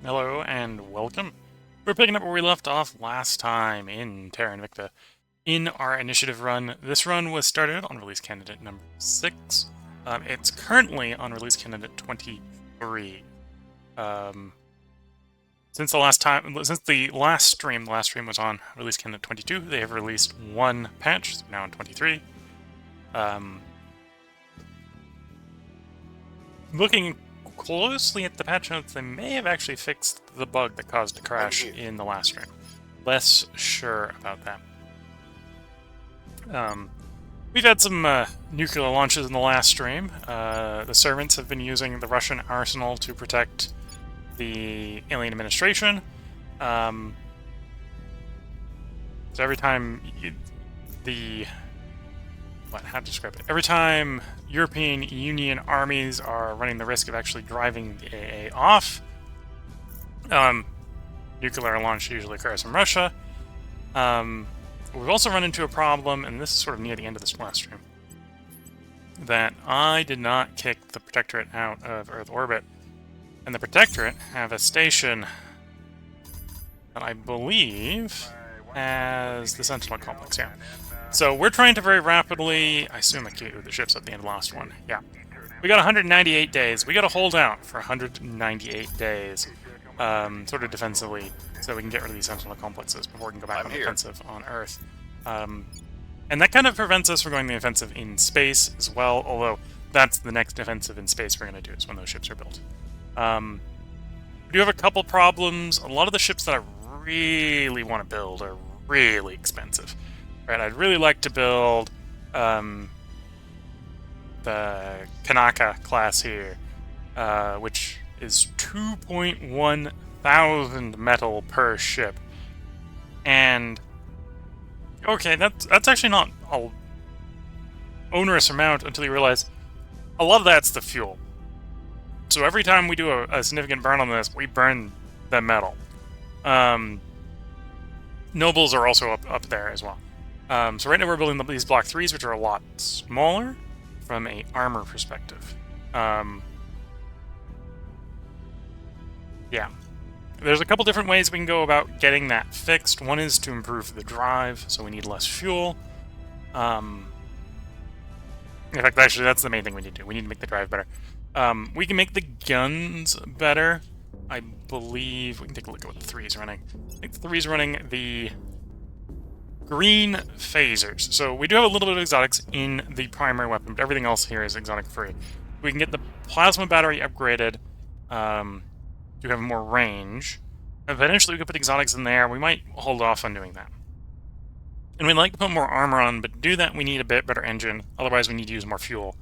Hello and welcome. We're picking up where we left off last time in Terra Invicta. In our initiative run, this run was started on release candidate number 6. It's currently on release candidate 23. Since the last stream was on release candidate 22, they have released one patch, so now on 23. Looking closely at the patch notes, they may have actually fixed the bug that caused the crash in the last stream. Less sure about that. We've had some nuclear launches in the last stream. The servants have been using the Russian arsenal to protect the alien administration. So every time how to describe it? Every time European Union armies are running the risk of actually driving the AA off, nuclear launch usually occurs from Russia. We've also run into a problem, and this is sort of near the end of this last stream, that I did not kick the Protectorate out of Earth orbit. And the Protectorate have a station that I believe has the Sentinel complex here. So we're trying to very rapidly, I assume I queued the ships at the end of the last one. Yeah. We got 198 days. We got to hold out for 198 days, sort of defensively, so we can get rid of these Sentinel complexes before we can go back on the offensive on Earth. And that kind of prevents us from going the offensive in space as well, although that's the next offensive in space we're going to do is when those ships are built. We do have a couple problems. A lot of the ships that I really want to build are really expensive. Right, I'd really like to build the Kanaka class here, which is 2.1 thousand metal per ship. And okay, that's actually not an onerous amount until you realize a lot of that's the fuel. So every time we do a significant burn on this, we burn the metal. Nobles are also up there as well. So right now we're building these Block 3s, which are a lot smaller from an armor perspective. Yeah. There's a couple different ways we can go about getting that fixed. One is to improve the drive, so we need less fuel. In fact, actually, that's the main thing we need to do. We need to make the drive better. We can make the guns better. I believe we can take a look at what the 3 is running. I think the 3 is running the green phasers. So we do have a little bit of exotics in the primary weapon, but everything else here is exotic free. We can get the plasma battery upgraded to have more range. Eventually we can put exotics in there. We might hold off on doing that. And we'd like to put more armor on, but to do that we need a bit better engine. Otherwise we need to use more fuel.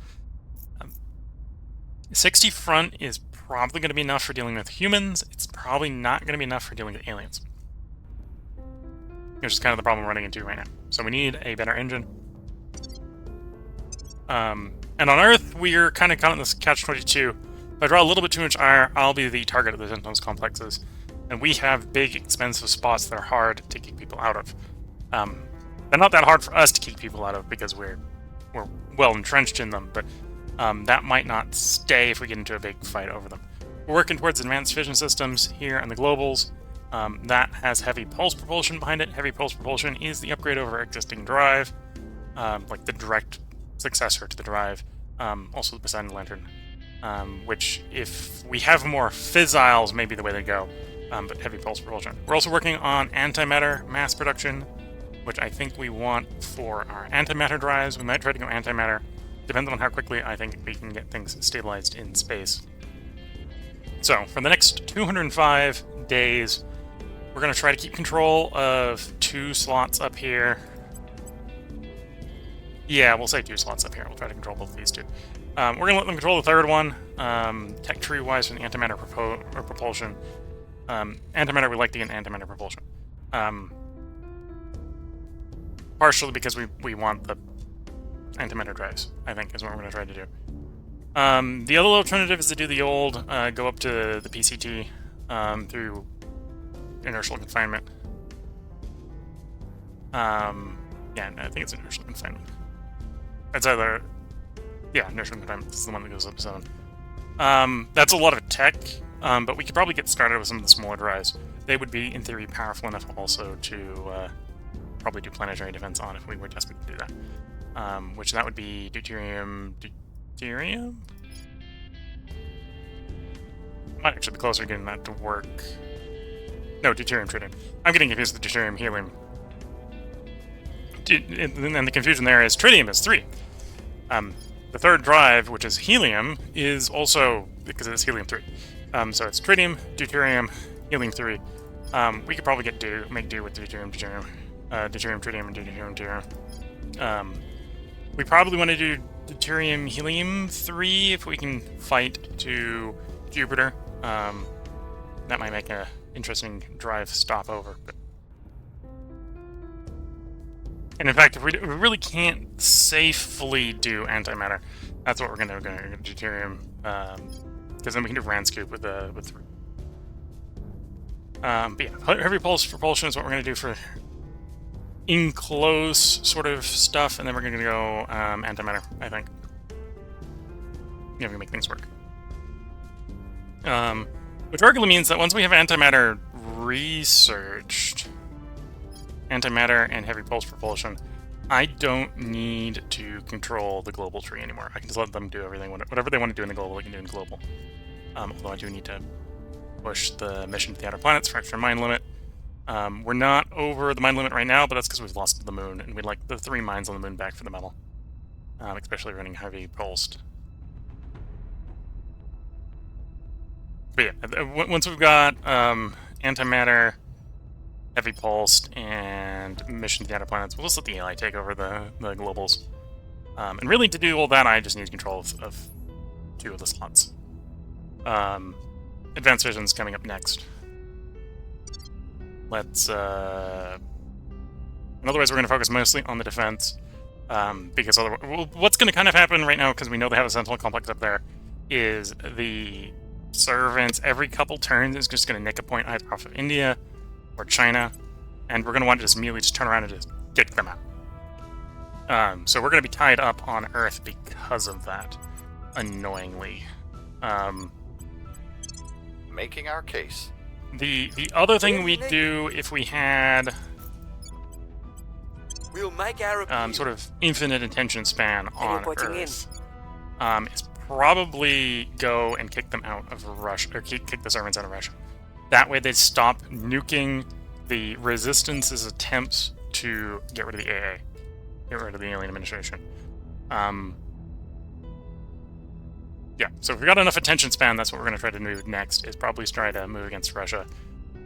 60 front is probably going to be enough for dealing with humans. It's probably not going to be enough for dealing with aliens. Which is kind of the problem we're running into right now. So we need a better engine. And on Earth, we're kind of caught in this catch-22. If I draw a little bit too much iron, I'll be the target of the Sentinels complexes. And we have big, expensive spots that are hard to keep people out of. They're not that hard for us to keep people out of because we're well entrenched in them, but that might not stay if we get into a big fight over them. We're working towards advanced fission systems here in the globals. That has heavy pulse propulsion behind it. Heavy pulse propulsion is the upgrade over our existing drive, like the direct successor to the drive. Also the Poseidon Lantern, which if we have more fissiles, may be the way to go, but heavy pulse propulsion. We're also working on antimatter mass production, which I think we want for our antimatter drives. We might try to go antimatter, depending on how quickly I think we can get things stabilized in space. So, for the next 205 days, we're going to try to keep control of 2 slots up here. Yeah, we'll say 2 slots up here. We'll try to control both of these 2. We're going to let them control the 3rd one. Tech tree-wise, for the antimatter propulsion. Antimatter, we like to get antimatter propulsion. Partially because we want the antimatter drives, I think, is what we're going to try to do. The other alternative is to do the old, go up to the PCT through inertial confinement. Yeah, no, I think it's inertial confinement. It's either... Yeah, inertial confinement. This is the one that goes up to 7. That's a lot of tech. But we could probably get started with some of the smaller drives. They would be, in theory, powerful enough also to probably do planetary defense on if we were desperate to do that. Which that would be deuterium... Deuterium? Might actually be closer to getting that to work. No, deuterium tritium. I'm getting confused with the deuterium helium. And the confusion there is tritium is 3. The third drive, which is helium, is also, because it's helium-3. So it's tritium, deuterium, helium-3. We could probably make do with deuterium, tritium, and deuterium. We probably want to do deuterium, helium-3 if we can fight to Jupiter. That might make an interesting drive stopover. And in fact, if we really can't safely do antimatter, that's what we're going to do. We're going to deuterium, because then we can do Ranscoop with 3. But yeah, heavy pulse propulsion is what we're going to do for enclose sort of stuff, and then we're going to go antimatter, I think. Yeah, we can make things work. Which arguably means that once we have antimatter researched, antimatter and heavy pulse propulsion, I don't need to control the global tree anymore. I can just let them do everything, whatever they want to do in the global, they can do in global. Although I do need to push the mission to the outer planets for extra mine limit. We're not over the mine limit right now, but that's because we've lost to the moon, and we'd like the 3 mines on the moon back for the metal. Especially running heavy pulsed. But yeah, once we've got antimatter, heavy pulsed, and mission to the outer planets, we'll just let the AI take over the globals. And really, to do all that, I just need control of 2 of the slots. Advanced Vision's coming up next. Let's... In other words, we're going to focus mostly on the defense. Because otherwise, what's going to kind of happen right now, because we know they have a Sentinel complex up there, is the servants every couple turns is just going to nick a point either off of India or China, and we're going to want to just immediately just turn around and just kick them out. So we're going to be tied up on Earth because of that, annoyingly. Making our case. The other thing we'd do if we had we'll make our sort of infinite attention span on Earth is probably go and kick them out of Russia, or kick the servants out of Russia. That way they'd stop nuking the Resistance's attempts to get rid of the AA, get rid of the alien administration. Yeah, so if we got enough attention span, that's what we're going to try to do next, is probably try to move against Russia.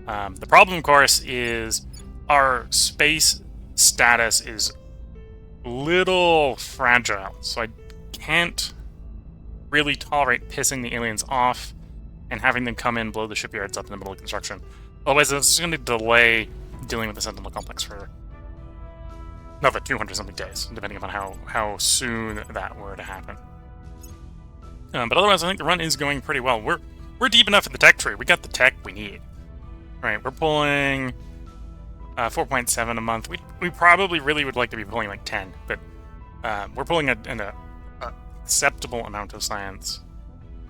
The problem, of course, is our space status is a little fragile, so I can't really tolerate pissing the aliens off and having them come in, blow the shipyards up in the middle of construction. Otherwise, it's going to delay dealing with the Sentinel complex for another 200-something days, depending upon how soon that were to happen. But otherwise, I think the run is going pretty well. We're deep enough in the tech tree. We got the tech we need. Right, we're pulling 4.7 a month. We probably really would like to be pulling like 10, but we're pulling an acceptable amount of science.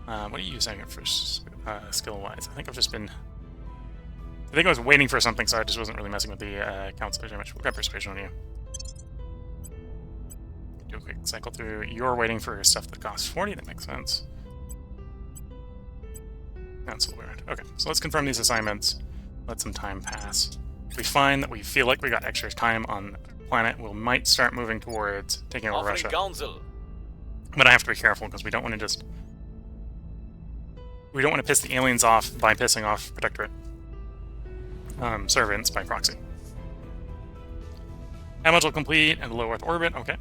What are you using it for skill-wise? I think I was waiting for something, so I just wasn't really messing with the council very much. We'll grab persuasion on you. Do a quick cycle through. You're waiting for stuff that costs 40. That makes sense. That's what we're at. Okay, so let's confirm these assignments. Let some time pass. If we find that we feel like we got extra time on the planet, we might start moving towards taking over Russia. But I have to be careful because we don't want to just... We don't want to piss the aliens off by pissing off Protectorate servants by proxy. How much will complete at a low Earth orbit? Okay.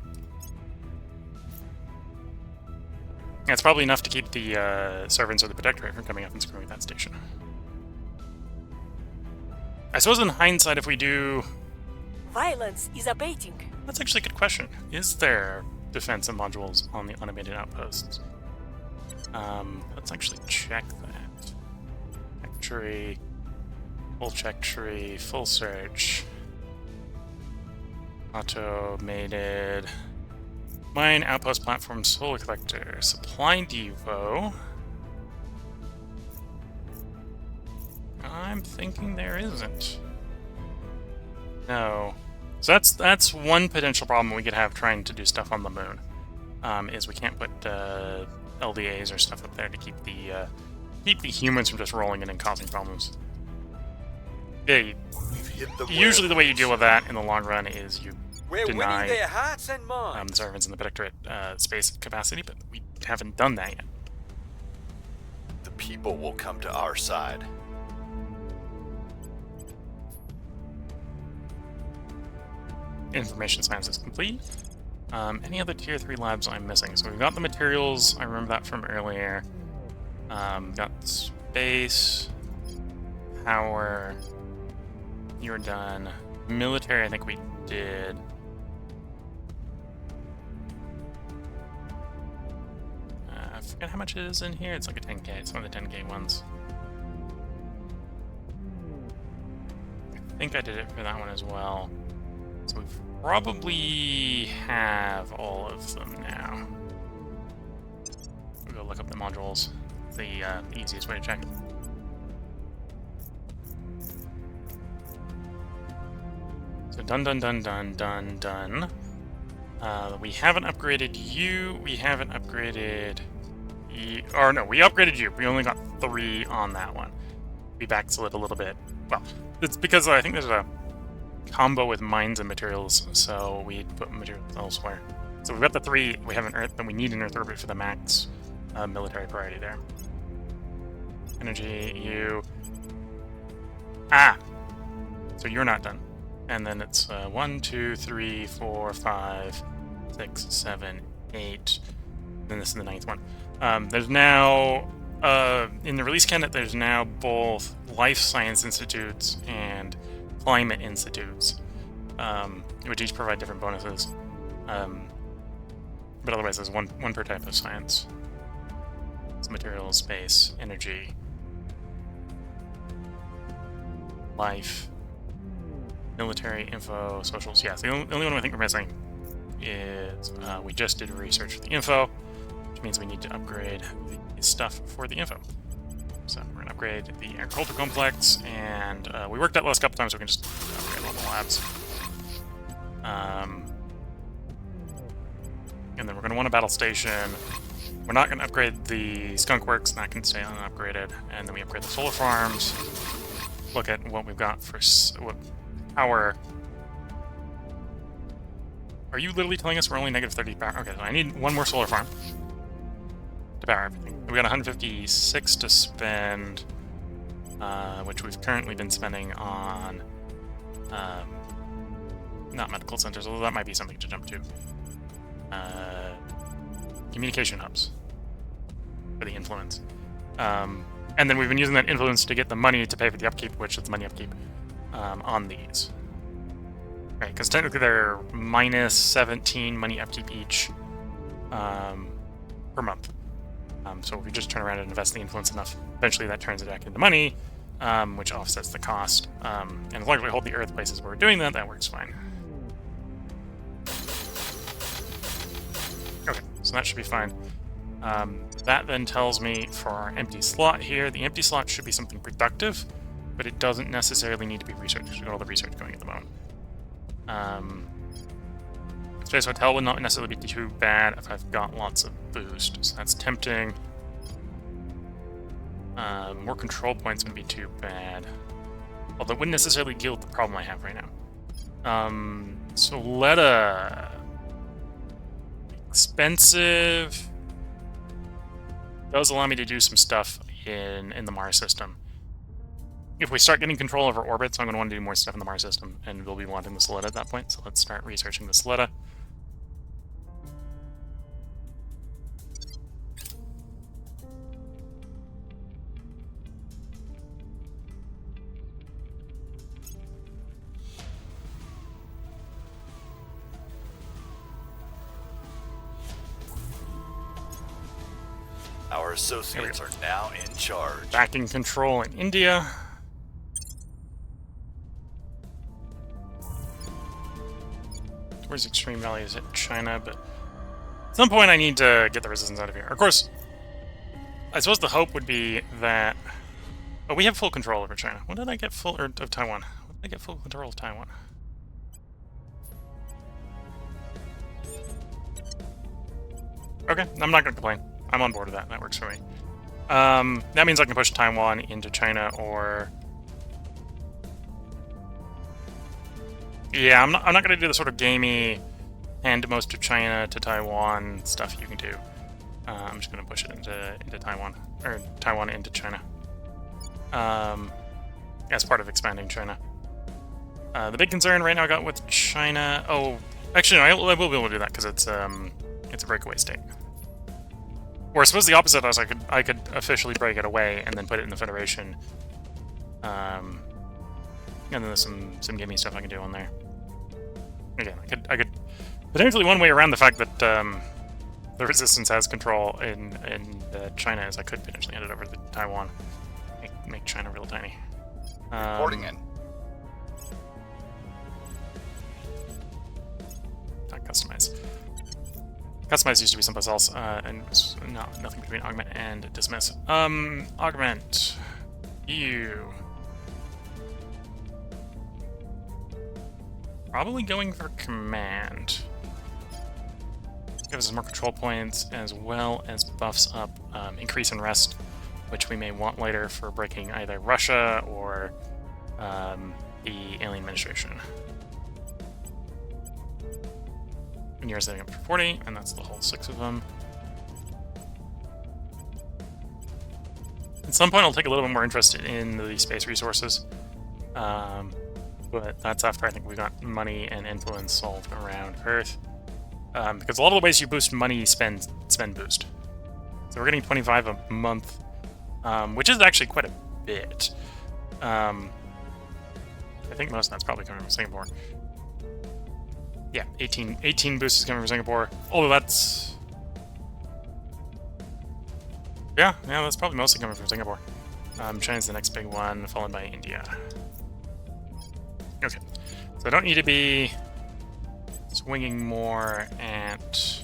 That's probably enough to keep the servants or the Protectorate from coming up and screwing that station. I suppose in hindsight, if we do... Violence is abating. That's actually a good question. Is there defensive modules on the unabated outposts? Let's actually check that. Check tree. Full check tree. Full search. Automated. Mine, outpost platform, solar collector. Supply depot. I'm thinking there isn't. No. So that's one potential problem we could have trying to do stuff on the moon. Is we can't put LDAs or stuff up there to keep the humans from just rolling in and causing problems. Yeah, usually the way you deal with that in the long run is you deny their hearts and minds. the servants in the Protectorate space capacity, but we haven't done that yet. The people will come to our side. Information science is complete. Any other tier 3 labs I'm missing? So we've got the materials, I remember that from earlier. Got space, power, you're done. Military, I think we did. I forget how much it is in here. It's like a 10k, it's one of the 10k ones. I think I did it for that one as well. So we probably have all of them now. We'll go look up the modules. The easiest way to check it. So done. We haven't upgraded you. We haven't upgraded you. Or no, we upgraded you. We only got 3 on that one. We backslid a little bit. Well, it's because I think there's a combo with mines and materials, so we put materials elsewhere. So we've got the 3. We have an Earth, but we need an Earth orbit for the max military priority there. Energy, you. So you're not done. And then it's 1, 2, 3, 4, 5, 6, 7, 8. Then this is the 9th one. There's now, in the release candidate, there's now both life science institutes and climate institutes, which each provide different bonuses. But otherwise, there's one per type of science. It's materials, space, energy, life, military, info, socials. Yeah, so the only one I think we're missing is we just did research for the info, which means we need to upgrade the stuff for the info. So we're going to upgrade the agricultural complex, and we worked that last couple times, so we can just upgrade all the labs. And then we're going to want a battle station. We're not going to upgrade the skunk works, that can stay unupgraded. And then we upgrade the solar farms. Look at what we've got for power. Are you literally telling us we're only negative 30 power? Okay, so I need one more solar farm to power everything. We got 156 to spend, which we've currently been spending on not medical centers, although that might be something to jump to. Communication hubs for the influence. And then we've been using that influence to get the money to pay for the upkeep, which is the money upkeep on these. Right, because technically they're minus 17 money upkeep each per month. So if we just turn around and invest the influence enough, eventually that turns it back into money, which offsets the cost. And as long as we hold the Earth places where we're doing that, that works fine. Okay, so that should be fine. That then tells me for our empty slot here, the empty slot should be something productive, but it doesn't necessarily need to be research. We've got all the research going at the moment. Space Hotel would not necessarily be too bad if I've got lots of boost, so that's tempting. More control points wouldn't be too bad, although it wouldn't necessarily deal with the problem I have right now. So expensive does allow me to do some stuff in the Mars system. If we start getting control over orbits, I'm going to want to do more stuff in the Mars system, and we'll be wanting the Soletta at that point, so let's start researching the Soletta. Our associates are now in charge. Back in control in India. Where's Extreme Valley? Is it China? But at some point I need to get the resistance out of here. Of course, I suppose the hope would be that Oh, we have full control over China. When did I get full, or of Taiwan? When did I get full control of Taiwan? Okay, I'm not gonna complain. I'm on board with that. That works for me. That means I can push Taiwan into China, or yeah, I'm not gonna do the sort of gamey hand most of China to Taiwan stuff you can do. I'm just gonna push it into Taiwan, or Taiwan into China, as part of expanding China. The big concern right now I got with China. Oh, actually, no, I will be able to do that because it's a breakaway state. Or I suppose the opposite is I could officially break it away and then put it in the Federation. And then there's some gaming stuff I can do on there. Again, I could potentially, one way around the fact that the Resistance has control in China is I could potentially hand it over to Taiwan, make China real tiny. Reporting in. Not customize. Customize used to be someplace else, and it was nothing between augment and dismiss. Augment. You. Probably going for command. Gives us more control points, as well as buffs up increase in rest, which we may want later for breaking either Russia or the Alien Administration. And you're setting up for 40, and that's the whole 6 of them. At some point, I'll take a little bit more interest in the space resources, but that's after I think we got money and influence solved around Earth. Because a lot of the ways you boost money, spend boost. So we're getting 25 a month, which is actually quite a bit. I think most of that's probably coming from Singapore. Yeah, 18 boosts is coming from Singapore. Although that's... Yeah, that's probably mostly coming from Singapore. China's the next big one, followed by India. Okay, so I don't need to be swinging more at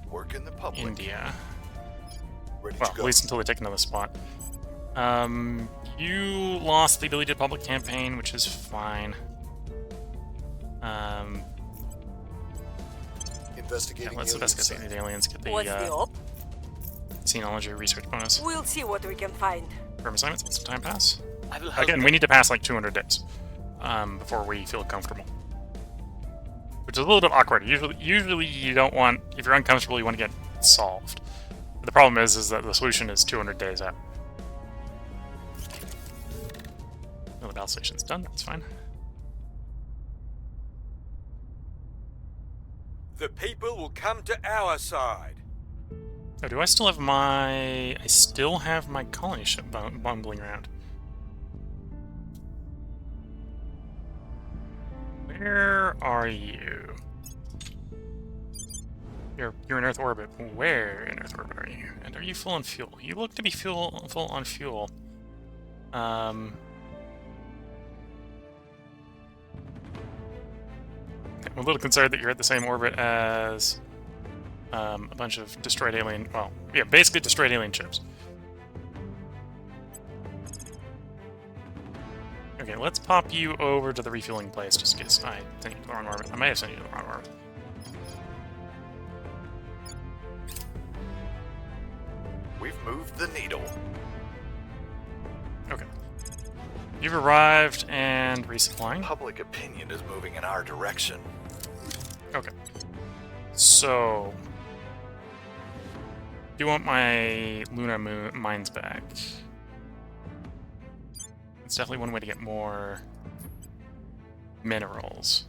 Work in the public. India. Ready Well, to at go. least until they take another spot. You lost the ability to public campaign, which is fine. Investigating Yeah, let's investigate the aliens, get What's the the op? Xenology research bonus. We'll see what we can find. Firm assignments, let some time pass. I will help Again, we need to pass like 200 days before we feel comfortable. Which is a little bit awkward. Usually you don't want, if you're uncomfortable, you want to get solved. But the problem is that the solution is 200 days out. No, the battle station's done, that's fine. The people will come to our side. Oh, do I still have my... I still have my colony ship bumbling around. Where are you? You're in Earth orbit. Where in Earth orbit are you? And are you full on fuel? You look to be full on fuel. I'm a little concerned that you're at the same orbit as a bunch of destroyed alien... Well, yeah, basically destroyed alien ships. Okay, let's pop you over to the refueling place, just in case I sent you to the wrong orbit. I may have sent you to the wrong orbit. We've moved the needle. Okay. You've arrived and resupplying. Public opinion is moving in our direction. Okay. So... do you want my lunar mines back? It's definitely one way to get more minerals.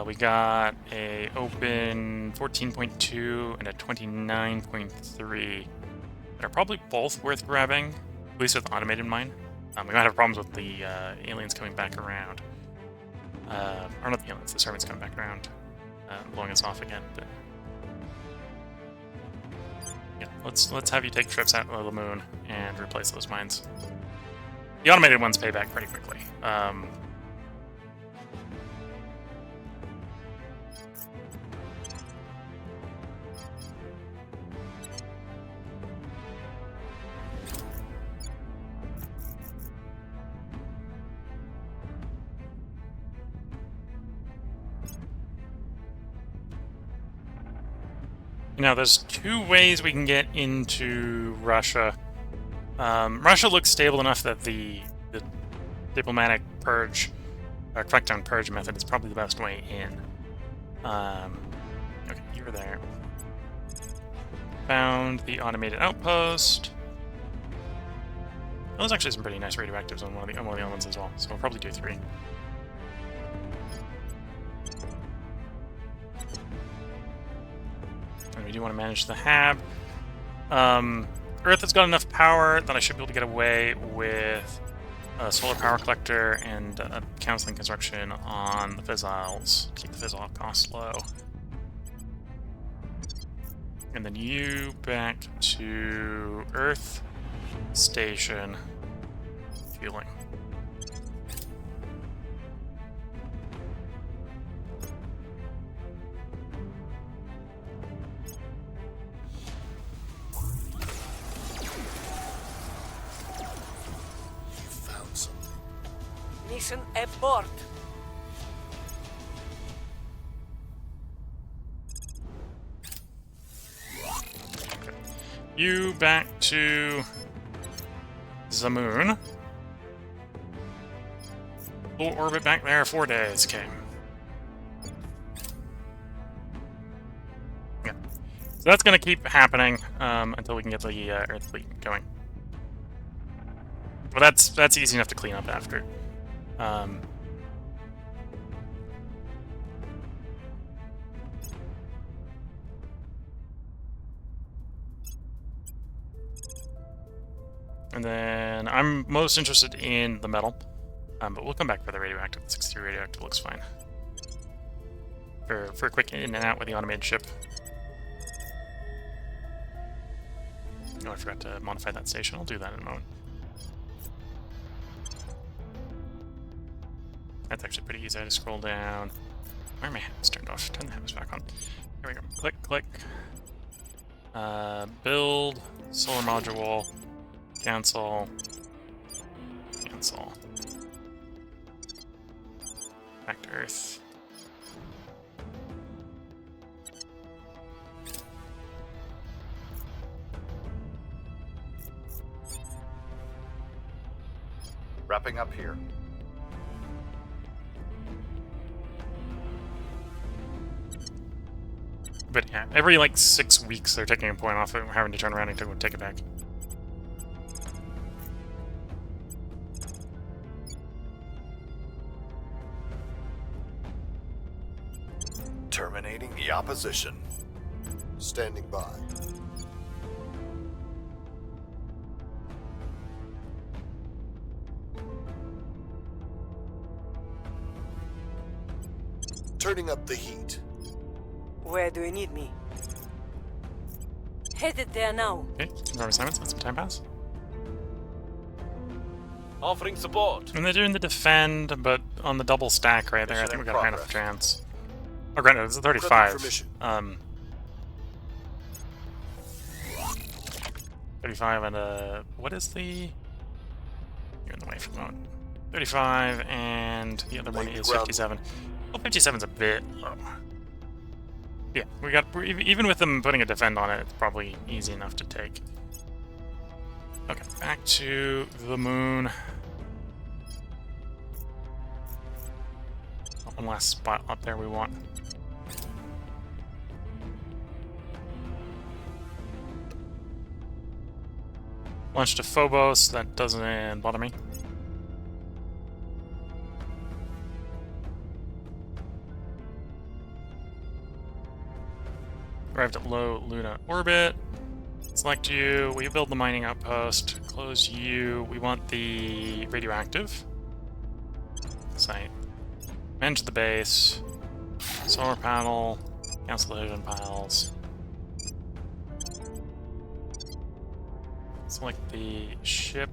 We got a open 14.2 and a 29.3 that are probably both worth grabbing, at least with the automated mine. We might have problems with the aliens coming back around. Or not the aliens, the servants coming back around, blowing us off again. But yeah, let's have you take trips out of the moon and replace those mines. The automated ones pay back pretty quickly. Now, there's two ways we can get into Russia. Russia looks stable enough that the diplomatic purge, or crackdown purge method is probably the best way in. Okay, you were there. Found the automated outpost. Well, there's actually some pretty nice radioactives on one of the elements as well, so we'll probably do 3. And we do want to manage the HAB. Earth has got enough power that I should be able to get away with a solar power collector and counseling construction on the fissiles. Keep the fissile costs low. And then you back to Earth Station fueling. Mission abort. Okay. You back to the moon. Low orbit back there, 4 days. Okay. Yeah. So that's going to keep happening until we can get the Earth fleet going. But that's easy enough to clean up after. And then I'm most interested in the metal, but we'll come back for the radioactive. The 63 radioactive looks fine. For a quick in and out with the automated ship. Oh, I forgot to modify that station. I'll do that in a moment. That's actually pretty easy. I just scroll down. Why are my habits turned off? Turn the habits back on. There we go. Click, click. Build, solar module, cancel, cancel. Back to Earth. Wrapping up here. But yeah, every like 6 weeks they're taking a point off it and having to turn around and go take it back. Terminating the opposition. Standing by. Turning up the heat. Where do you need me? Headed there now. Okay, confirm assignments, let some time pass. Offering support. And they're doing the defend, but on the double stack right there, I think we got a high enough chance. Oh, granted, it's a 35. 35 and what is the... You're in the way for the moment. 35 and the other one is 57. Well, 57's a bit low. Yeah, we got, even with them putting a defend on it, it's probably easy enough to take. Okay, back to the moon. One last spot up there we want. Launch to Phobos, that doesn't bother me. Arrived at low Luna orbit. Select you. We build the mining outpost. Close you. We want the radioactive site. Manage the base. Solar panel. Cancel the hidden piles. Select the ship.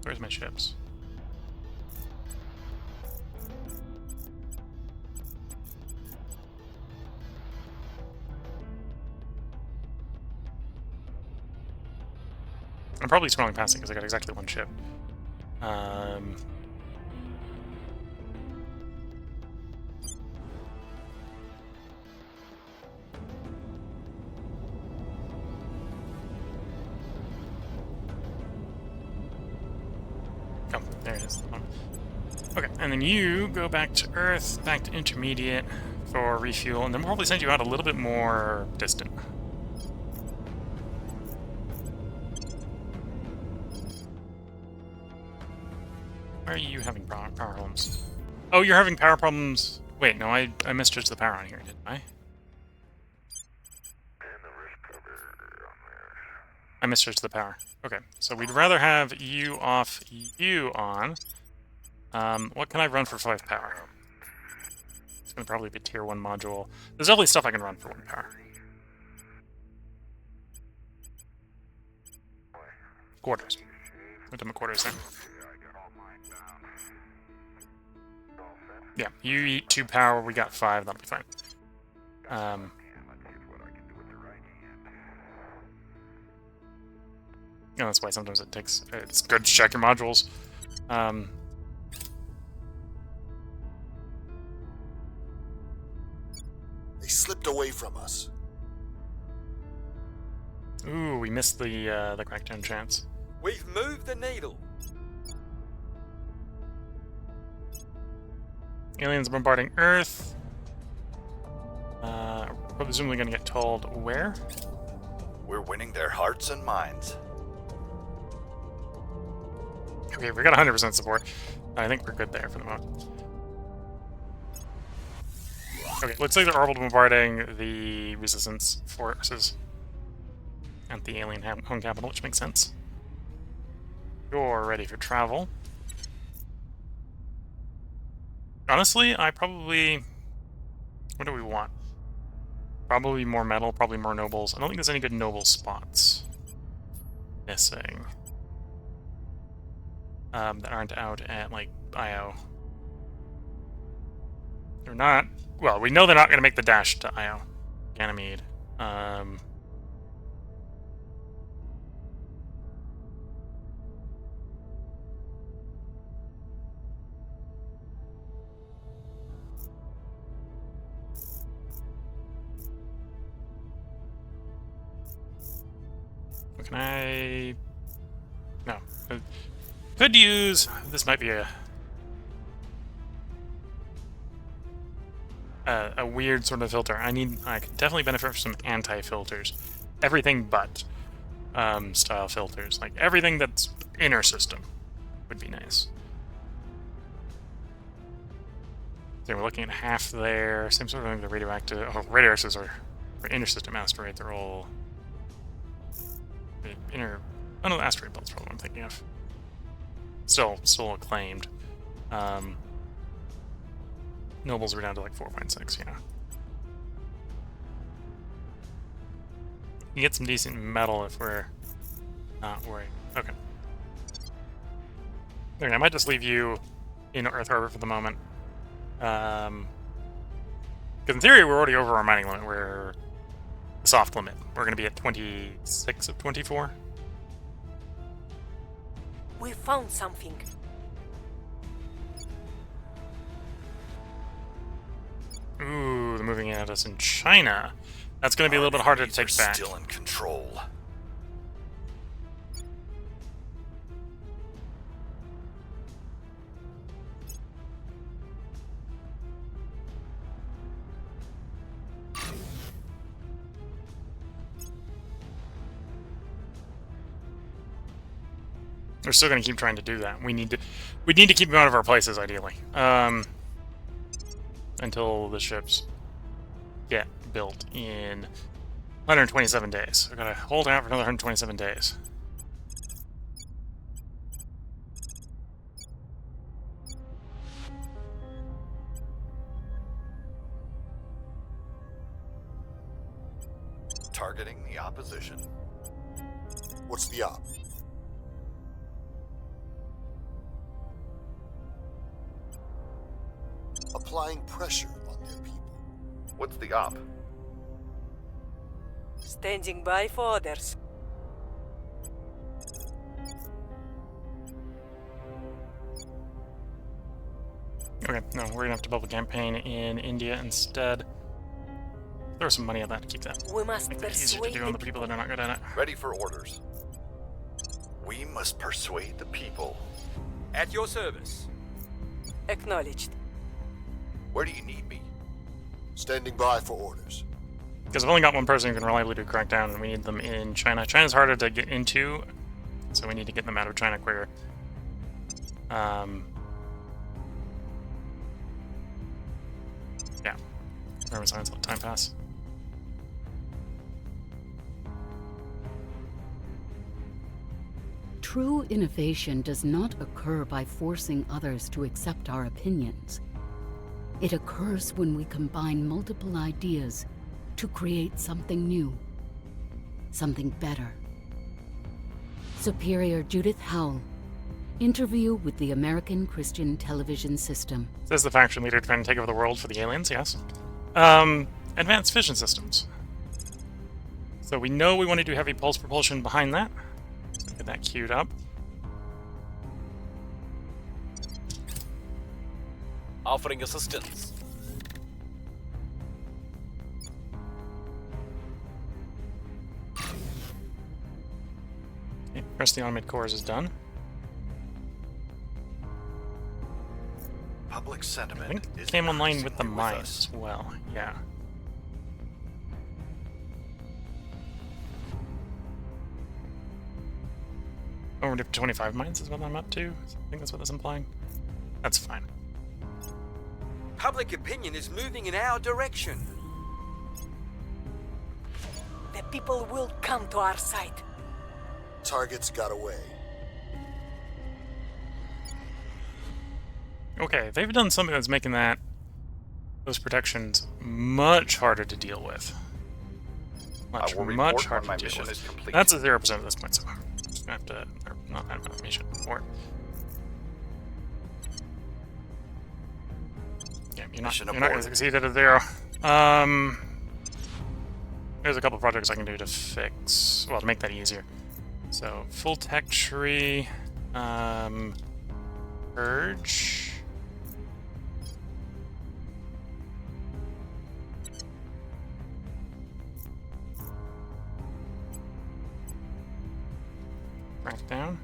Where's my ships? I'm probably scrolling past it because I got exactly one ship. There it is. Okay, and then you go back to Earth, back to Intermediate for refuel, and then we'll probably send you out a little bit more distant. Why are you having power problems? Oh, you're having power problems. Wait, no, I misjudged the power on here, didn't I? I misjudged the power. Okay, so we'd rather have you off, you on. What can I run for 5 power? It's going to probably be tier 1 module. There's definitely stuff I can run for 1 power. Quarters. Put them in quarters then. Yeah, you eat 2 power, we got 5, that'll be fine. You know, that's why sometimes it's good to check your modules. They slipped away from us. Ooh, we missed the crackdown chance. We've moved the needle. Aliens bombarding Earth. Presumably going to get told where. We're winning their hearts and minds. Okay, we got 100% support. I think we're good there for the moment. Okay, looks like they're orbital bombarding the resistance forces at the alien home capital, which makes sense. You're ready for travel. Honestly, I probably... What do we want? Probably more metal, probably more nobles. I don't think there's any good noble spots missing. That aren't out at, like, IO. They're not... Well, we know they're not going to make the dash to IO. Ganymede. Can I... No. Could use... This might be a weird sort of filter. I could definitely benefit from some anti-filters. Everything but style filters. Like, everything that's inner system would be nice. So we're looking at half there. Same sort of thing with the radioactive... Oh, radioactives are inner system asteroids. They're all... Inner... Oh no, the asteroid belt's probably what I'm thinking of. Still acclaimed. Nobles are down to like 4.6, you know. You get some decent metal if we're not worried. Okay. Okay, I might just leave you in Earth orbit for the moment. Because in theory, we're already over our mining limit. We're the soft limit. We're going to be at 26 of 24. We found something. Ooh, they're moving at us in China. That's going to be a little bit harder to take back. Still in control. We're still going to keep trying to do that. We need to keep them out of our places, ideally, until the ships get built in 127 days. We're going to hold out for another 127 days. Targeting the opposition. What's the op? Applying pressure on their people. What's the op? Standing by for orders. Okay, no, we're gonna have to build a campaign in India instead. Throw some money at that to keep that. We must Make that easier to persuade do on the people that are not good at it. Ready for orders. We must persuade the people. At your service. Acknowledged. Where do you need me? Standing by for orders. Because I've only got one person who can reliably do crackdown, and we need them in China. China's harder to get into, so we need to get them out of China quicker. Yeah. Remember science, let time pass. True innovation does not occur by forcing others to accept our opinions. It occurs when we combine multiple ideas to create something new, something better. Superior Judith Howell. Interview with the American Christian Television System. Says the faction leader trying to take over the world for the aliens, yes. Advanced fission systems. So we know we want to do heavy pulse propulsion behind that. So get that queued up. Offering assistance. Okay, rest of the automated cores is done. Public I sentiment think is it came online with the increasingly mines as well, yeah. Oh, we're doing 25 mines is what I'm up to? I think that's what that's implying. That's fine. Public opinion is moving in our direction. The people will come to our side. Targets got away. Okay, they've done something that's making those protections much harder to deal with. Much, I will much report harder when my to deal mission with. is complete. That's a 0% at this point, so I'm just gonna have to, or not that mission, or... Yeah, you're not gonna aborted. succeed at a 0. There's a couple projects I can do to fix, well, to make that easier. So, full tech tree, purge. Crackdown.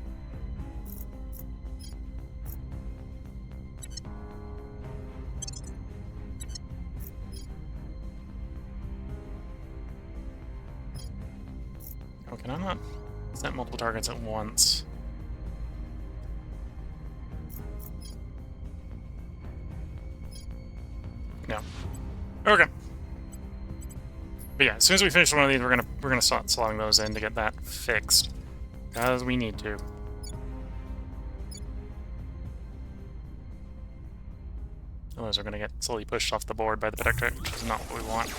Oh, can I not set multiple targets at once? No. Okay. But yeah, as soon as we finish one of these, we're gonna start slotting those in to get that fixed. Because we need to. Otherwise we're gonna get slowly pushed off the board by the Protectorate, which is not what we want.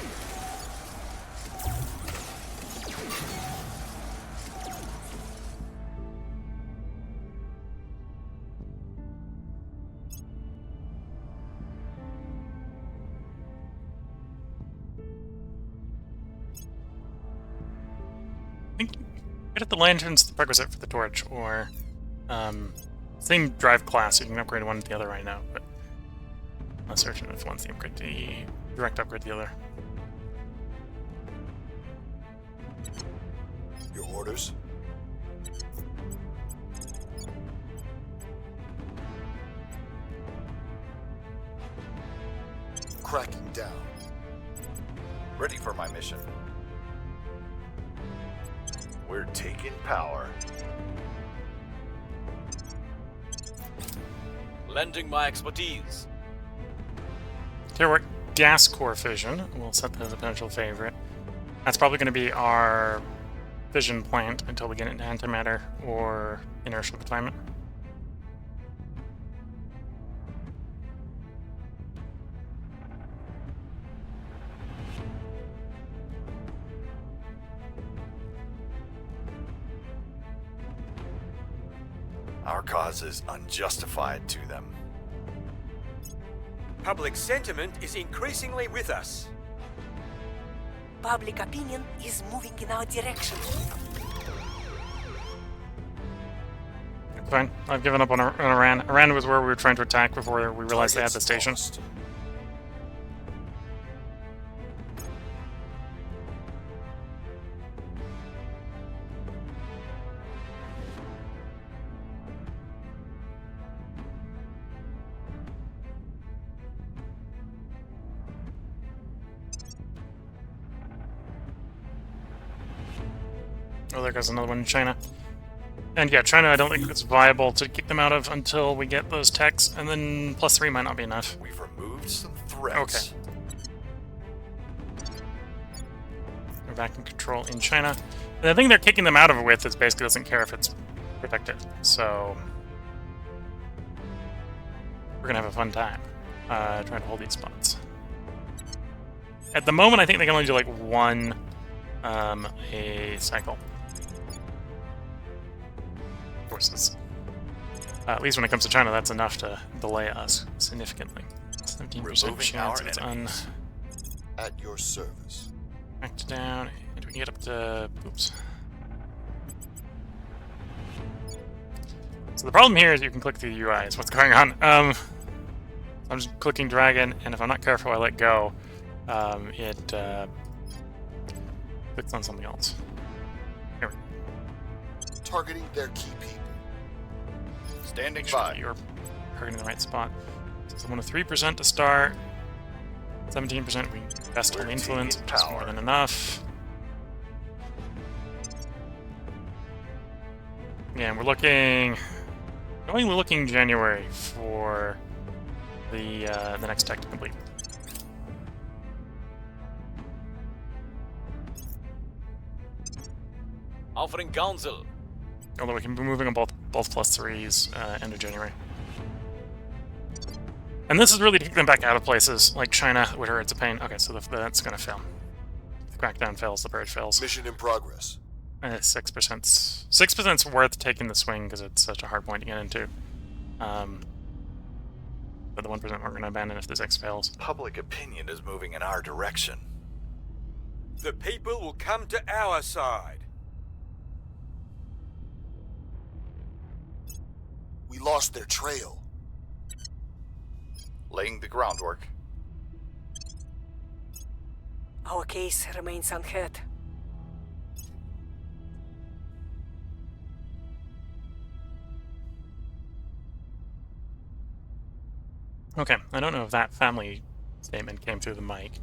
I think get at the lantern's the prerequisite for the torch, or same drive class, so you can upgrade one to the other right now, but I'm not certain if one's the upgrade to the direct upgrade to the other. Your orders? Cracking down. Ready for my mission. We're taking power. Lending my expertise. Terra gas core fission. We'll set that as a potential favorite. That's probably going to be our fission plant until we get into antimatter or inertial confinement. Our cause is unjustified to them. Public sentiment is increasingly with us. Public opinion is moving in our direction. Fine. I've given up on Iran. Iran was where we were trying to attack before we realized they had the station. Lost. Oh, there goes another one in China. And yeah, China, I don't think it's viable to kick them out of until we get those techs, and then +3 might not be enough. We've removed some threats. We're back in control in China. And the thing they're kicking them out of it with is basically doesn't care if it's protected. So we're gonna have a fun time trying to hold these spots. At the moment, I think they can only do like one a cycle. Of course, it's, at least when it comes to China, that's enough to delay us significantly. 17% Removing chance our it's enemies. At your service. Backed down, and we can get up to... Oops. So the problem here is you can click through the UI, is what's going on. I'm just clicking dragon, and if I'm not careful, I let go. It clicks on something else. Here we go. Targeting their key people. Standing Make sure by. that you're targeting the right spot. So someone with 3% to start. 17% we best We're on influence, taking which is more power. than enough. Yeah, and we're looking January for the next tech to complete. Offering counsel. Although we can be moving on both +3s end of January. And this is really to kick them back out of places like China, where it's a pain. Okay, so that's gonna fail. The crackdown fails, the purge fails. Mission in progress. 6%. 6%'s worth taking the swing because it's such a hard point to get into. But the 1% we're gonna abandon if this X fails. Public opinion is moving in our direction. The people will come to our side. We lost their trail. Laying the groundwork. Our case remains unheard. Okay, I don't know if that family statement came through the mic.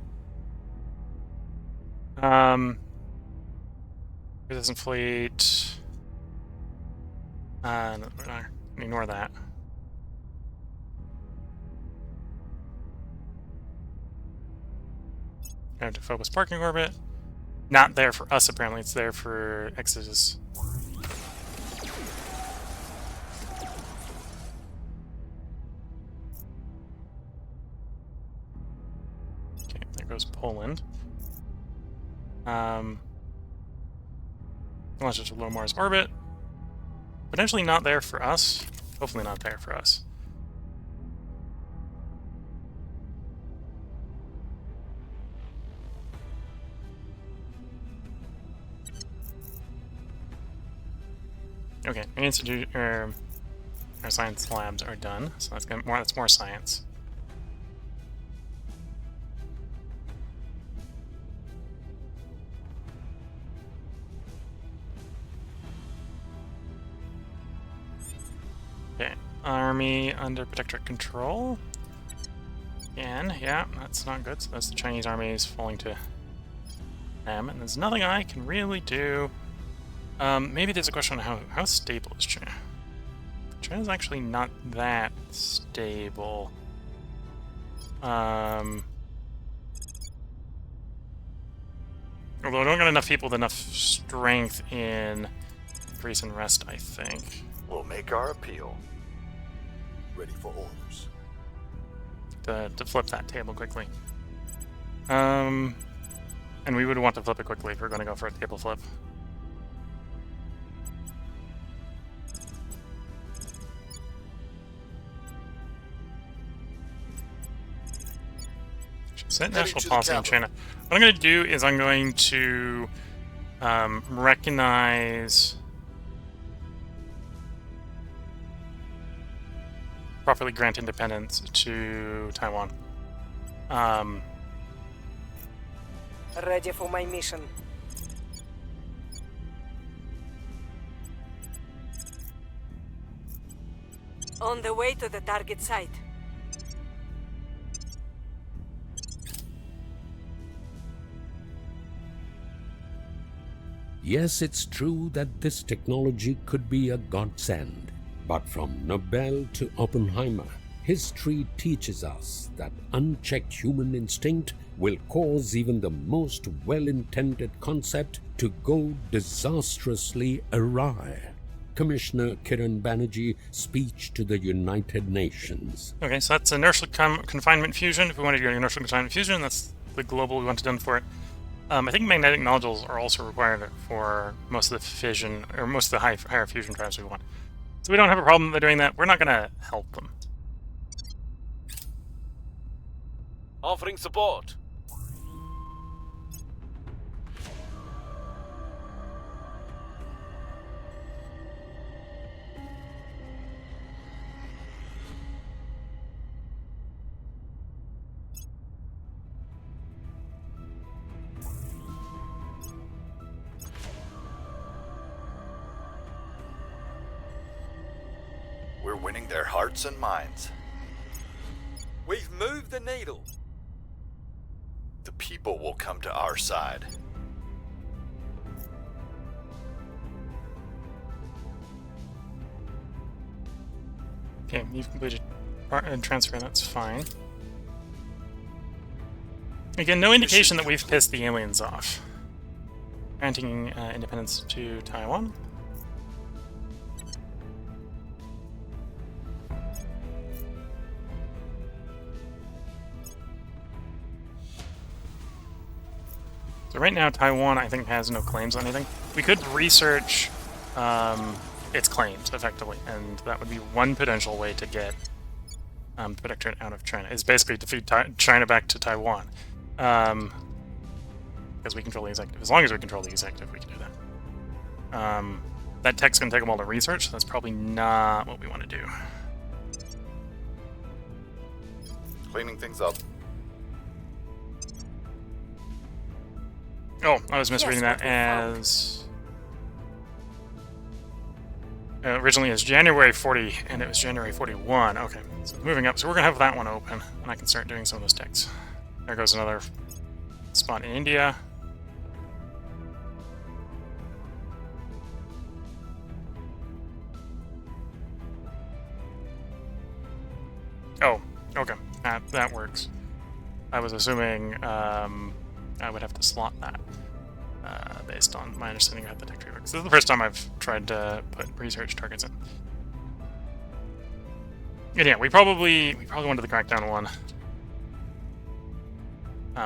Citizen fleet. No, ignore that. Have to focus parking orbit. Not there for us, apparently. It's there for Exodus. Okay, there goes Poland. Launch it to low Mars orbit. Potentially not there for us. Hopefully not there for us. Okay, our science labs are done, so that's more science. Okay, army under Protectorate control. Again, yeah, that's not good. So that's the Chinese armies falling to them, and there's nothing I can really do. Maybe there's a question on how stable is China? China's actually not that stable. Although I don't got enough people with enough strength in Greece and rest, I think. We'll make our appeal. Ready for orders. To flip that table quickly. And we would want to flip it quickly if we're going to go for a table flip. Set national policy in China. What I'm going to do is I'm going to recognize... properly grant independence to Taiwan. Ready for my mission. On the way to the target site. Yes, it's true that this technology could be a godsend, but from Nobel to Oppenheimer, history teaches us that unchecked human instinct will cause even the most well-intended concept to go disastrously awry. Commissioner Kiran Banerjee, speech to the United Nations. Okay, so that's inertial confinement fusion. If we want to do inertial confinement fusion, that's the global we want to done for it. I think magnetic nodules are also required for most of the fission, or most of the higher fusion drives we want. So we don't have a problem with doing that. We're not going to help them. Offering support. We're winning their hearts and minds. We've moved the needle. The people will come to our side. Okay, you've completed transfer, that's fine. Again, no indication that we've pissed the aliens off. Granting independence to Taiwan. So right now, Taiwan, I think, has no claims on anything. We could research its claims, effectively, and that would be one potential way to get the Protectorate out of China. Is basically defeat China back to Taiwan. Because we control the executive. As long as we control the executive, we can do that. That tech's going to take a while to research, so that's probably not what we want to do. Cleaning things up. Oh, I was misreading Yes, that as... originally as January 40, and it was January 41. Okay, so moving up. So we're going to have that one open, and I can start doing some of those techs. There goes another spot in India. Oh, okay. That works. I was assuming I would have to slot that based on my understanding of how the tech tree works. This is the first time I've tried to put research targets in. And yeah, we probably wanted the Crackdown one,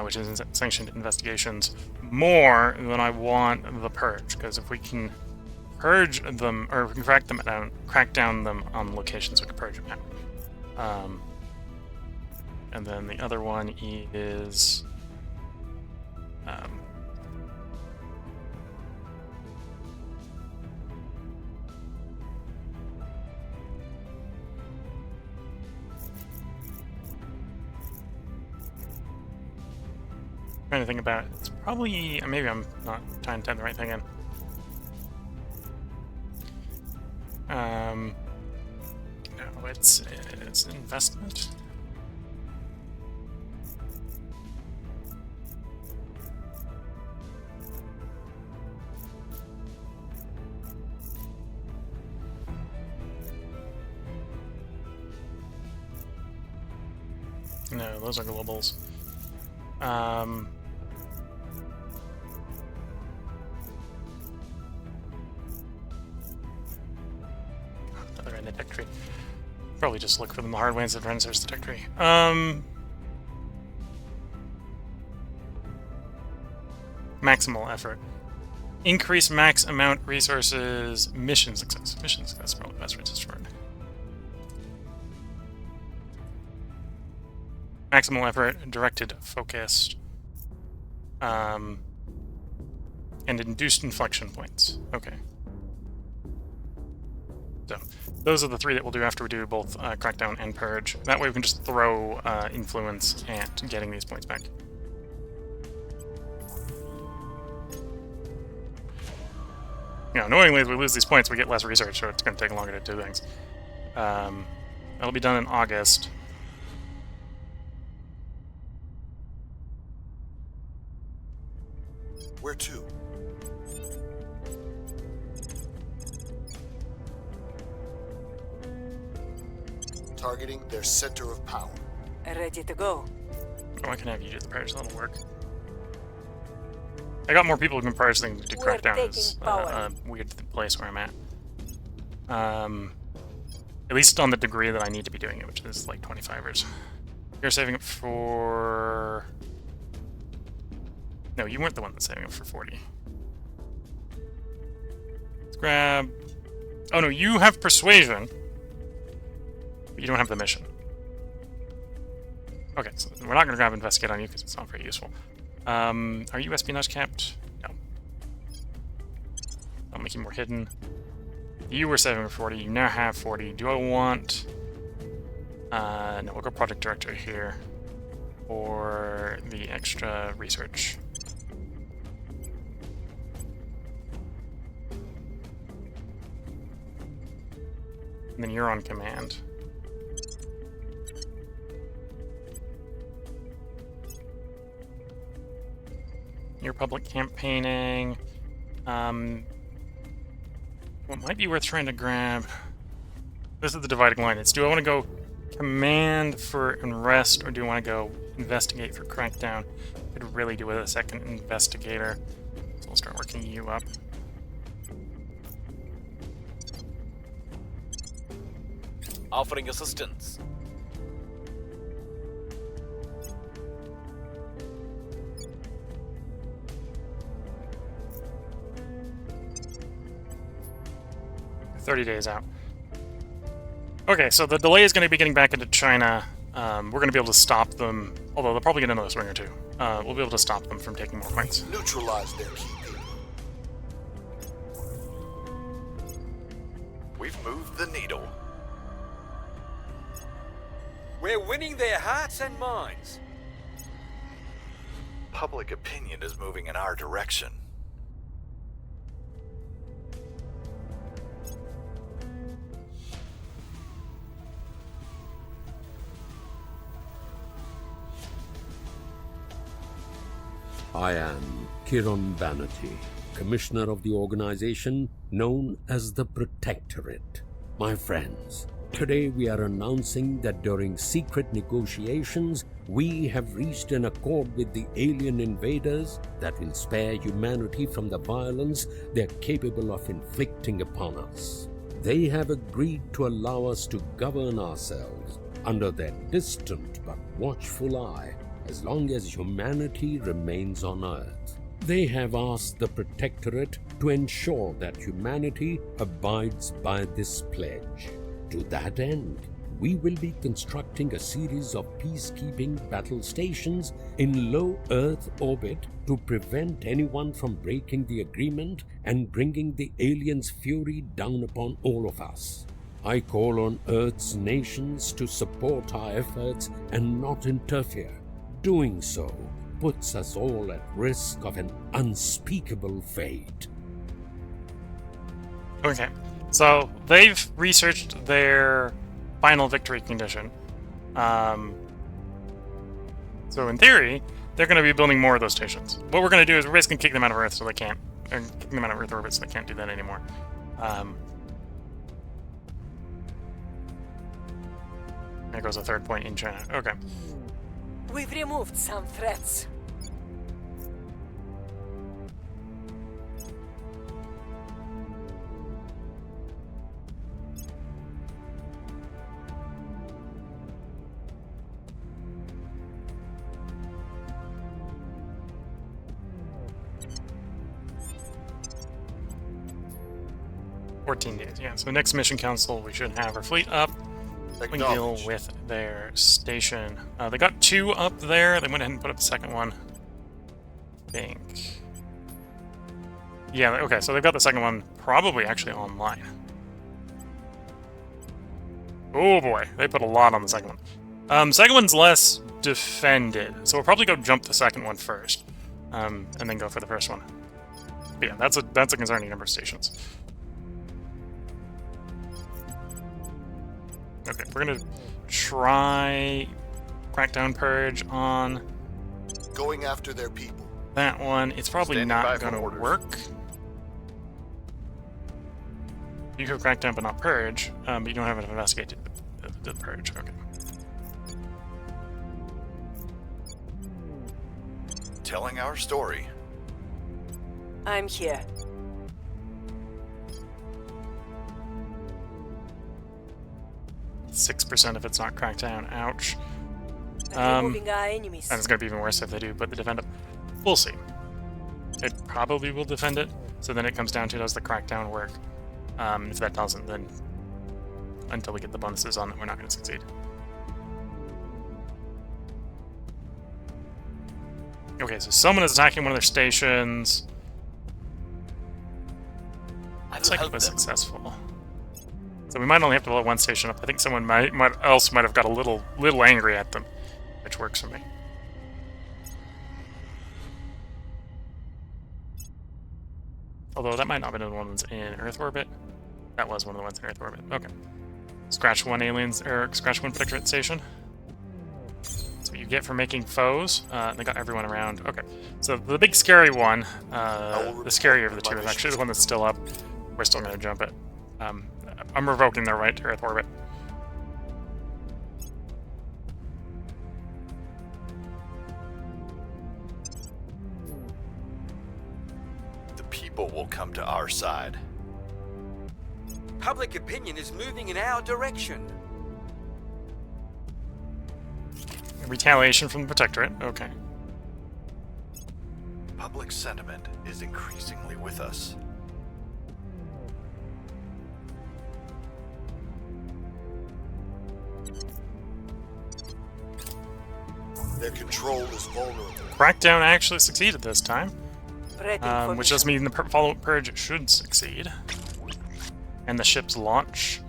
which is sanctioned investigations, more than I want the Purge, because if we can purge them, or if we can crack down them on locations, we can purge them out. And then the other one is trying to think about it. It's probably, maybe I'm not trying to type the right thing in. No, it's investment. No, those are globals. Another in the tech tree. Probably just look for them the hard way instead of trying to search the tech tree. Maximal effort. Increase max amount resources. Mission success. Mission success is probably the best way to short. Maximal effort, directed, focused, and induced inflection points. Okay. So, those are the three that we'll do after we do both Crackdown and Purge. That way we can just throw influence at getting these points back. You know, knowingly as we lose these points, we get less research, so it's going to take longer to do things. That'll be done in August. Where to? targeting their center of power. Ready to go. Oh, I can have you do the purge. That'll work. I got more people who can purge than to We're crack down. taking Is power. a weird place where I'm at. At least on the degree that I need to be doing it, which is like 25ers. You're saving it for... No, you weren't the one that's saving it for 40. Let's grab... Oh no, you have persuasion, but you don't have the mission. Okay, so we're not going to grab investigate on you because it's not very useful. Are you espionage capped? No. I'll make you more hidden. You were saving for 40, you now have 40. Do I want... no, we'll go Project Director here. Or the extra research. And then you're on command. Your public campaigning. What might be worth trying to grab... This is the dividing line. It's, do I want to go command for unrest, or do I want to go investigate for crackdown? Could really do with a second investigator. So we'll start working you up. Offering assistance. $30 days out. Okay, so the delay is going to be getting back into China. We're going to be able to stop them, although they'll probably get another swing or two. We'll be able to stop them from taking more points. Neutralize their key people. We've moved the needle. We're winning their hearts and minds. Public opinion is moving in our direction. I am Kiran Banerjee, Commissioner of the organization known as the Protectorate. My friends, today we are announcing that during secret negotiations, we have reached an accord with the alien invaders that will spare humanity from the violence they are capable of inflicting upon us. They have agreed to allow us to govern ourselves under their distant but watchful eye as long as humanity remains on Earth. They have asked the Protectorate to ensure that humanity abides by this pledge. To that end, we will be constructing a series of peacekeeping battle stations in low Earth orbit to prevent anyone from breaking the agreement and bringing the aliens' fury down upon all of us. I call on Earth's nations to support our efforts and not interfere. Doing so puts us all at risk of an unspeakable fate. Okay, so they've researched their final victory condition. So in theory, they're going to be building more of those stations. What we're going to do is we're basically kick them out of Earth so they can't, or kick them out of Earth orbit so they can't do that anymore. There goes a third point in China. Okay. We've removed some threats. Days, yeah. So next mission council, we should have our fleet up. We can deal with their station. They got 2 up there. They went ahead and put up the second one. I think. Yeah, okay, so they've got the second one probably actually online. Oh boy, they put a lot on the second one. Second one's less defended, so we'll probably go jump the second one first, and then go for the first one. But yeah, that's a concerning number of stations. Okay, we're gonna try Crackdown Purge on Going after their people. that one. It's probably Standing not by for gonna orders. work. You have Crackdown but not Purge, but you don't have an investigate Did the purge, okay. Telling our story. I'm here. 6% if it's not cracked down. Ouch. Removing our enemies. And it's going to be even worse if they do put the defend up. We'll see. It probably will defend it, so then it comes down to does the crackdown work. If that doesn't, then until we get the bonuses on it, we're not going to succeed. Okay, so someone is attacking one of their stations. Looks like it was successful. So we might only have to blow one station up. I think someone might have got a little angry at them, which works for me. Although that might not have been the ones in Earth orbit. That was one of the ones in Earth orbit. Okay. Scratch one scratch one Protectorate station. That's what you get for making foes. They got everyone around. Okay. So the big scary one, the scarier of the two is actually the one that's still up. We're still going to jump it. I'm revoking their right to Earth orbit. The people will come to our side. Public opinion is moving in our direction. Retaliation from the Protectorate. Okay. Public sentiment is increasingly with us. Their control is vulnerable. Crackdown actually succeeded this time, Ready which does mean the follow-up purge should succeed. And the ship's launch.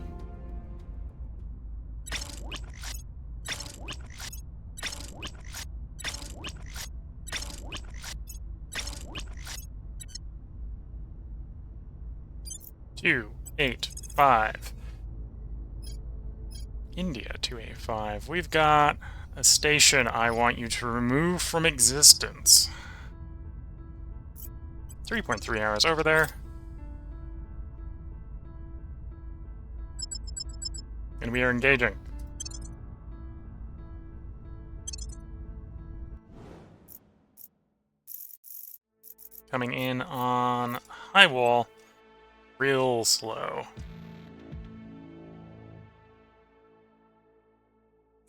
Two, 8, 5. India 285. We've got a station I want you to remove from existence. 3.3 hours over there. And we are engaging. Coming in on high wall, real slow.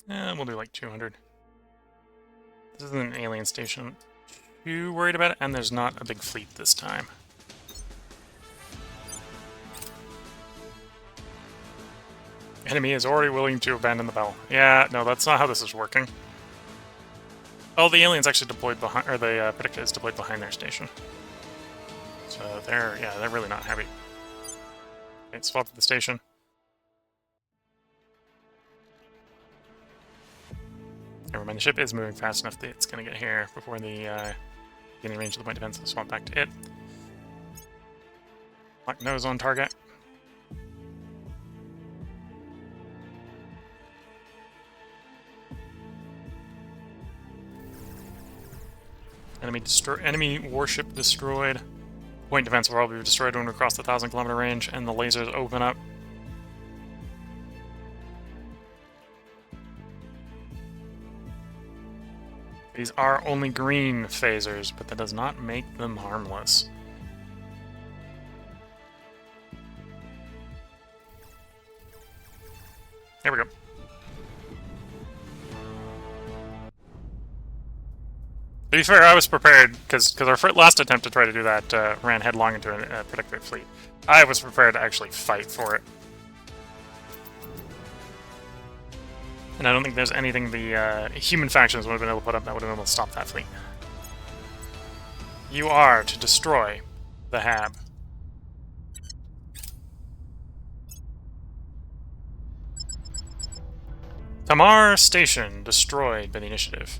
We'll do like 200. This isn't an alien station. I'm too worried about it, and there's not a big fleet this time. Enemy is already willing to abandon the battle. Yeah, no, that's not how this is working. Oh, the alien's actually deployed behind, or the Protectorate is deployed behind their station. So they're really not happy. Okay, swap to the station. Never mind, the ship is moving fast enough that it's going to get here before the getting range of the point defense, so swap back to it. Lock nose on target. Enemy warship destroyed. Point defense will probably be destroyed when we cross the 1,000-kilometer range, and the lasers open up. These are only green phasers, but that does not make them harmless. There we go. To be fair, I was prepared, because our last attempt to try to do that ran headlong into a Protectorate fleet. I was prepared to actually fight for it. And I don't think there's anything the human factions would have been able to put up that would have been able to stop that fleet. You are to destroy the HAB. Tamar Station destroyed by the initiative.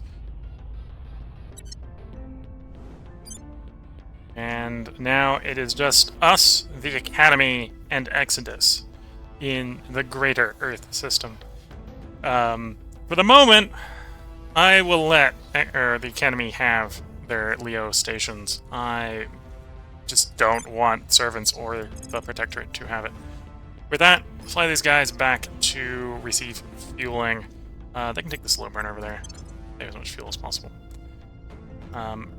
And now it is just us, the Academy, and Exodus in the greater Earth system. For the moment, I will let the Academy have their Leo stations. I just don't want servants or the Protectorate to have it. With that, fly these guys back to receive fueling. They can take the slow burn over there. Save as much fuel as possible.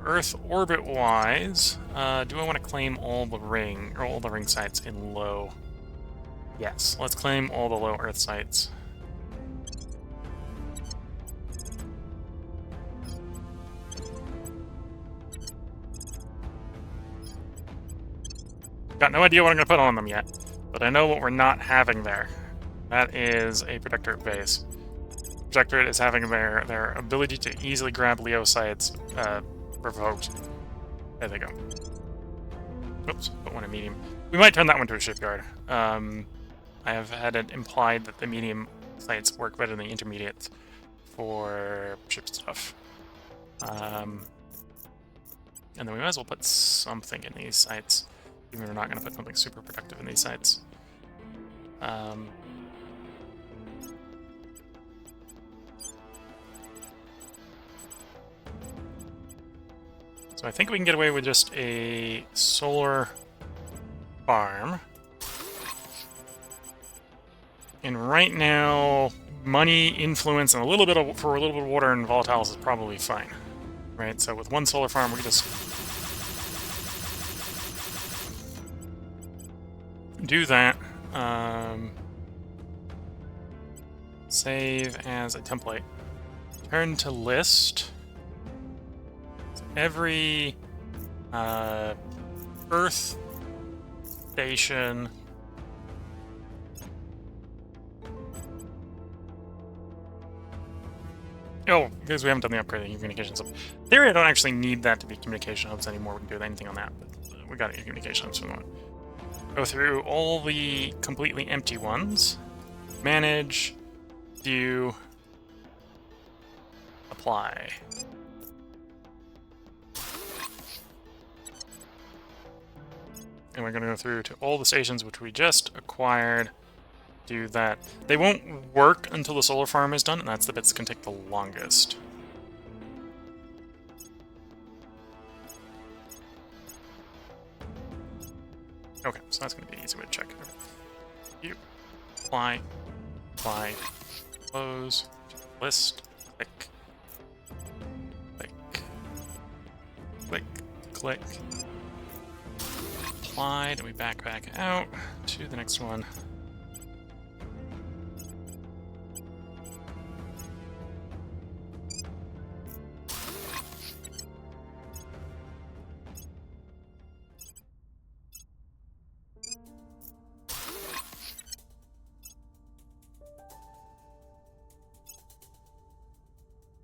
Earth orbit-wise, do I want to claim all the ring sites in low? Yes, let's claim all the low Earth sites. Got no idea what I'm going to put on them yet, but I know what we're not having there. That is a Protectorate base. Protectorate is having their ability to easily grab Leo sites revoked. There they go. Oops, put one in medium. We might turn that one to a shipyard. I have had it implied that the medium sites work better than the intermediates for ship stuff. And then we might as well put something in these sites. Even if we're not going to put something super productive in these sites. So I think we can get away with just a solar farm. And right now, money, influence, and a little bit of water and volatiles is probably fine. Right, so with one solar farm, we can just do that. Save as a template. Turn to list. So every Earth station Oh, because we haven't done the upgrading of communications hub. In theory, I don't actually need that to be communication hubs anymore. We can do anything on that, but we got to get communication hubs from the one. Go through all the completely empty ones. Manage, view, apply. And we're going to go through to all the stations which we just acquired. Do that. They won't work until the solar farm is done, and that's the bits that can take the longest. Okay, so that's going to be an easy way to check. Okay. You apply, close, list, click, click. Applied, and we back out to the next one.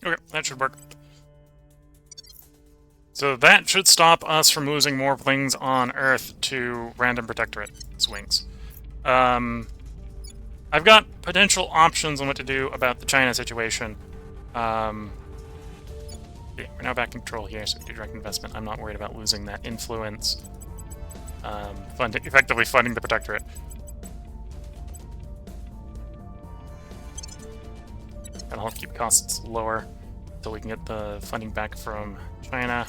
Okay, that should work. So that should stop us from losing more things on Earth to random Protectorate swings. I've got potential options on what to do about the China situation. Yeah, we're now back in control here, so we do direct investment. I'm not worried about losing that influence. Effectively funding the Protectorate. That'll help keep costs lower until we can get the funding back from China.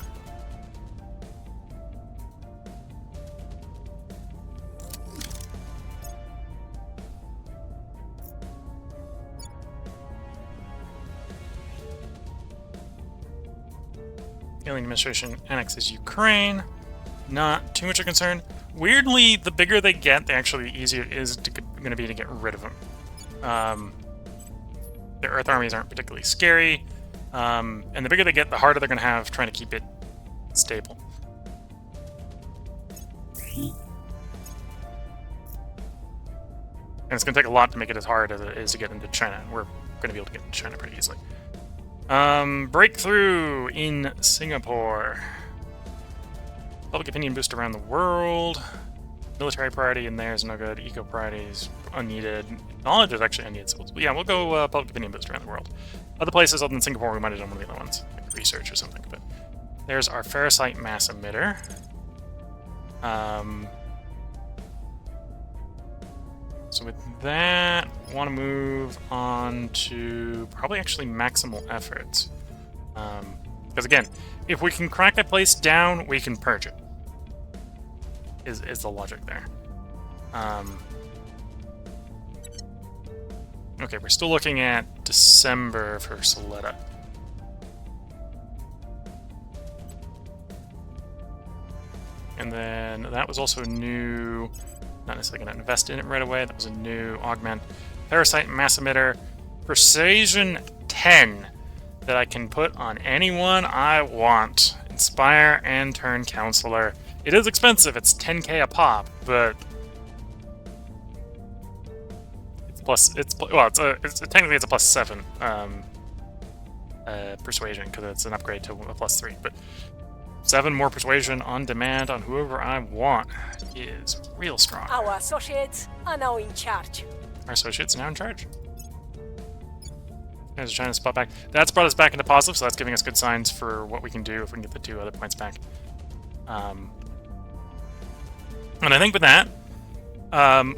Alien administration annexes Ukraine. Not too much of a concern. Weirdly, the bigger they get, the actually easier it is going to be to get rid of them. Their Earth armies aren't particularly scary, and the bigger they get, the harder they're going to have trying to keep it stable. And it's going to take a lot to make it as hard as it is to get into China. We're going to be able to get into China pretty easily. Breakthrough in Singapore. Public opinion boost around the world. Military priority in there is no good. Eco priority is unneeded. Knowledge is actually unneeded. So yeah, we'll go public opinion boost around the world. Other places other than Singapore, we might have done one of the other ones, like research or something. But there's our ferrocite mass emitter. So with that, I want to move on to probably actually maximal efforts. Because again, if we can crack a place down, we can purge it. Is the logic there. Okay, we're still looking at December for Soletta. And then that was also new. Not necessarily going to invest in it right away. That was a new augment. Parasite Mass Emitter. Persuasion 10 that I can put on anyone I want. Inspire and turn Counselor. It is expensive. It's 10k a pop, but technically it's a +7 persuasion because it's an upgrade to a +3. But 7 more persuasion on demand on whoever I want is real strong. Our associates are now in charge. Our associates are now in charge. Guys are trying to spot back. That's brought us back into positive, so that's giving us good signs for what we can do if we can get the 2 other points back. And I think with that,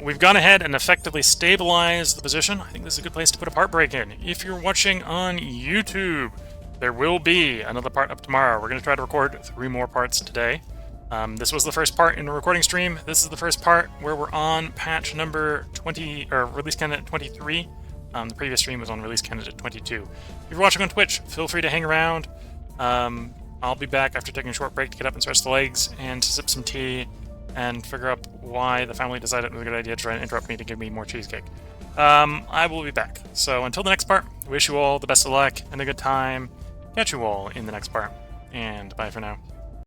we've gone ahead and effectively stabilized the position. I think this is a good place to put a part break in. If you're watching on YouTube, there will be another part up tomorrow. We're going to try to record 3 more parts today. This was the first part in the recording stream. This is the first part where we're on patch number 20, or release candidate 23. The previous stream was on release candidate 22. If you're watching on Twitch, feel free to hang around. I'll be back after taking a short break to get up and stretch the legs and to sip some tea and figure out why the family decided it was a good idea to try and interrupt me to give me more cheesecake. I will be back. So until the next part, I wish you all the best of luck and a good time. Catch you all in the next part, and bye for now.